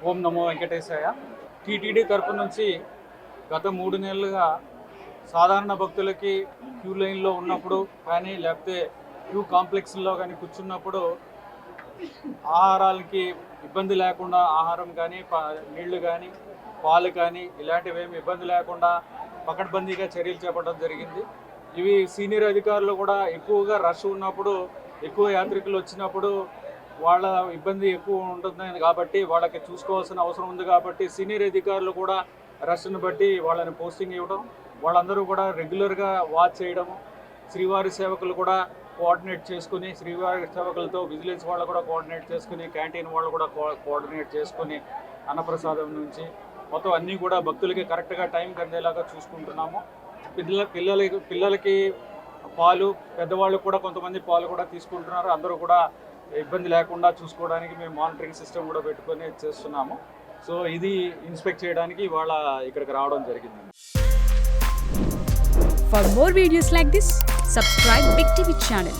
ఓం నమో వెంకటేశాయ. TTD తరపు నుంచి గత 3 నెలలుగా సాధారణ భక్తులకి క్యూ లైన్లో ఉన్నప్పుడు కానీ లేకపోతే క్యూ కాంప్లెక్స్లో కానీ కూర్చున్నప్పుడు ఆహారాలకి ఇబ్బంది లేకుండా ఆహారం కానీ నీళ్లు కానీ పాలు కానీ ఇలాంటివి ఏమి ఇబ్బంది లేకుండా పకడ్బందీగా చర్యలు చేపట్టడం జరిగింది. ఇవి సీనియర్ అధికారులు కూడా ఎక్కువగా రష్ ఉన్నప్పుడు ఎక్కువ యాత్రికులు వచ్చినప్పుడు వాళ్ళ ఇబ్బంది ఎక్కువ ఉంటుంది కాబట్టి వాళ్ళకి చూసుకోవాల్సిన అవసరం ఉంది కాబట్టి సీనియర్ అధికారులు కూడా రష్ను బట్టి వాళ్ళని పోస్టింగ్ ఇవ్వడం, వాళ్ళందరూ కూడా రెగ్యులర్గా వాచ్ చేయడము, శ్రీవారి సేవకులు కూడా కోఆర్డినేట్ చేసుకుని శ్రీవారి సేవకులతో విజిలెన్స్ వాళ్ళు కూడా కోఆర్డినేట్ చేసుకుని క్యాంటీన్ వాళ్ళు కూడా కోఆర్డినేట్ చేసుకుని అన్నప్రసాదం నుంచి మొత్తం అన్నీ కూడా భక్తులకి కరెక్ట్గా టైంకి అందేలాగా చూసుకుంటున్నాము. పిల్లలకి పాలు, పెద్దవాళ్ళు కూడా కొంతమంది పాలు కూడా తీసుకుంటున్నారు. అందరూ కూడా ఇబ్బంది లేకుండా చూసుకోవడానికి మేము మానిటరింగ్ సిస్టమ్ కూడా పెట్టుకొని చేస్తున్నాము. సో ఇది ఇన్స్పెక్ట్ చేయడానికి ఇవాళ ఇక్కడికి రావడం జరిగింది. For more videos like this, subscribe Big TV channel.